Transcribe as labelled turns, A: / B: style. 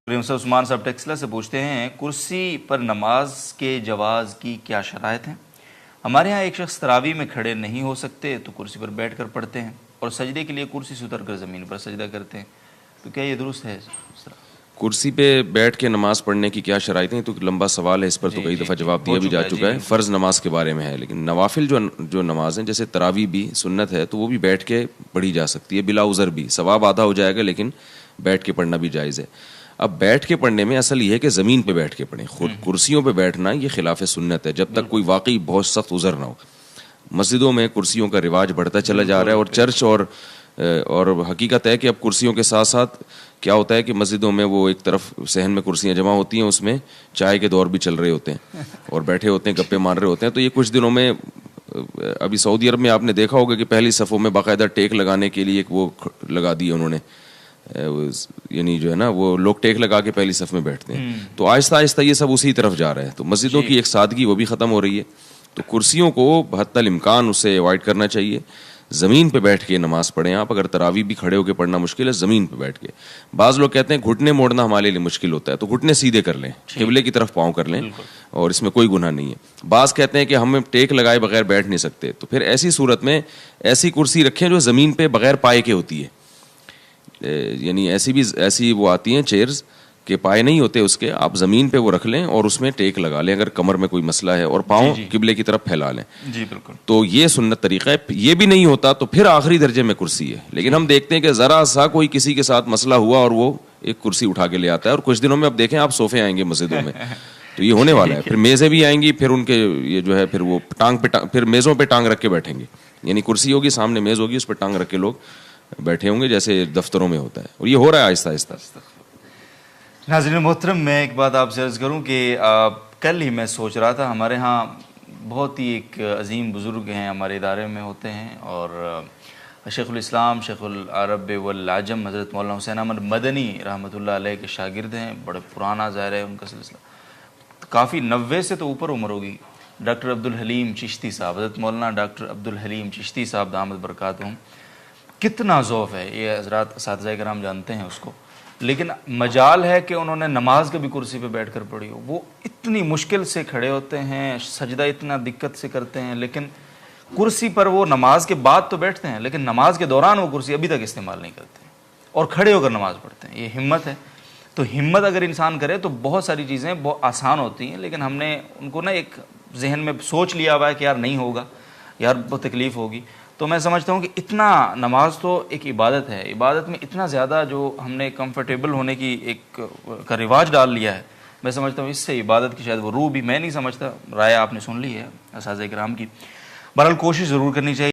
A: Principal Usman साहब टेक्सला से पूछते हैं, कुर्सी पर नमाज के जवाज़ की क्या शराइत हैं। हमारे यहाँ एक शख्स तरावी में खड़े नहीं हो सकते तो कुर्सी पर बैठ कर पढ़ते हैं और सजदे के लिए कुर्सी से उतर कर ज़मीन पर सजदा करते हैं, तो क्या ये दुरुस्त है?
B: कुर्सी पे बैठ के नमाज पढ़ने की क्या शराइत हैं, तो लंबा सवाल है, इस पर तो कई दफ़ा जवाब दिया भी जा चुका है। फ़र्ज़ नमाज के बारे में है, लेकिन नवाफिल जो नमाज हैं, जैसे तरावी भी सुन्नत है, तो वो भी बैठ के पढ़ी जा सकती है, बिला उज़र भी। सवाब आधा हो जाएगा, लेकिन बैठ के पढ़ना भी जायज़ है। अब बैठ के पढ़ने में असल ये है कि ज़मीन पे बैठ के पढ़ें। खुद कुर्सियों पे बैठना ये खिलाफ सुन्नत है, जब तक कोई वाकई बहुत सख्त उज़र ना हो। मस्जिदों में कुर्सियों का रिवाज बढ़ता चला जा रहा है, और चर्च और हकीकत है कि अब कुर्सियों के साथ साथ क्या होता है कि मस्जिदों में वो एक तरफ सहन में कुर्सियां जमा होती हैं, उसमें चाय के दौर भी चल रहे होते हैं और बैठे होते हैं, गप्पे मार रहे होते हैं। तो ये कुछ दिनों में अभी सऊदी अरब में आपने देखा होगा कि पहली सफ़ों में बाकायदा टेक लगाने के लिए एक वो लगा दी उन्होंने, यानी जो है ना, वो लोग टेक लगा के पहली सफ़ में बैठते हैं। तो आहिस्ता आहिस्ता ये सब उसी तरफ जा रहा है। तो मस्जिदों की एक सादगी वो भी ख़त्म हो रही है। तो कुर्सियों को बहत्तल इम्कान उससे अवॉइड करना चाहिए। ज़मीन पे बैठ के नमाज़ पढ़ें आप। अगर तरावी भी खड़े होकर पढ़ना मुश्किल है, ज़मीन पे बैठ के। बाज़ लोग कहते हैं घुटने मोड़ना हमारे लिए मुश्किल होता है, तो घुटने सीधे कर लें, क़िबले की तरफ पाँव कर लें, और इसमें कोई गुनाह नहीं है। बाज़ कहते हैं कि हम टेक लगाए बगैर बैठ नहीं सकते, तो फिर ऐसी सूरत में ऐसी कुर्सी रखें जो ज़मीन पे बगैर पाए के होती है। यानी ऐसी वो आती हैं चेयर्स के पाए नहीं होते उसके, आप ज़मीन पे वो रख लें और उसमें टेक लगा लें अगर कमर में कोई मसला है, और पाँव किबले की तरफ फैला लें।
A: जी बिल्कुल।
B: तो ये सुन्नत तरीका है। ये भी नहीं होता तो फिर आखिरी दर्जे में कुर्सी है। लेकिन हम देखते हैं कि ज़रा सा कोई किसी के साथ मसला हुआ और वो एक कुर्सी उठा के ले आता है, और कुछ दिनों में अब देखें आप सोफे आएंगे मस्जिदों में, तो ये होने वाला है। फिर मेज़ें भी आएंगी, फिर उनके ये जो है फिर वो फिर मेज़ों पे टांग रख के बैठेंगे। यानी कुर्सी होगी, सामने मेज़ होगी, उस पर टांग रख के लोग बैठे होंगे, जैसे दफ्तरों में होता है। और ये हो रहा है आहिस्ता आहिस्ता।
A: नाज़रीन मोहतरम, मैं एक बात आपसे अर्ज़ करूं कि कल ही मैं सोच रहा था, हमारे यहाँ बहुत ही एक अजीम बुज़ुर्ग हैं, हमारे इदारे में होते हैं, और शेखुल इस्लाम शेखुल अरब वल आजम हज़रत मौलाना हुसैन अहमद मदनी रहमतुल्लाह अलैह के शागिर्द हैं। बड़े पुराना ज़ाहिर है उनका सिलसिला, काफ़ी 90 से तो ऊपर उम्र होगी। डॉक्टर अब्दुल हलीम चिश्ती साहब, हज़रत मौलाना डॉक्टर अब्दुल हलीम चिश्ती साहब दामद बरकातहुम, कितना ज़ौफ़ है ये हज़रात असातिज़ा किराम जानते हैं उसको। लेकिन मजाल है कि उन्होंने नमाज कभी कुर्सी पे बैठकर पढ़ी हो। वो इतनी मुश्किल से खड़े होते हैं, सजदा इतना दिक्कत से करते हैं, लेकिन कुर्सी पर वो नमाज के बाद तो बैठते हैं, लेकिन नमाज के दौरान वो कुर्सी अभी तक इस्तेमाल नहीं करते और खड़े होकर नमाज पढ़ते हैं। ये हिम्मत है। तो हिम्मत अगर इंसान करे तो बहुत सारी चीज़ें बहुत आसान होती हैं, लेकिन हमने उनको ना एक जहन में सोच लिया हुआ है कि यार नहीं होगा, यार बहुत तकलीफ़ होगी। तो मैं समझता हूँ कि इतना नमाज तो एक इबादत है, इबादत में इतना ज़्यादा जो हमने कंफर्टेबल होने की एक का रिवाज डाल लिया है, मैं समझता हूँ इससे इबादत की शायद वो रूह भी, मैं नहीं समझता, राय आपने सुन ली है असातिज़ा किराम की। बहरहाल कोशिश ज़रूर करनी चाहिए।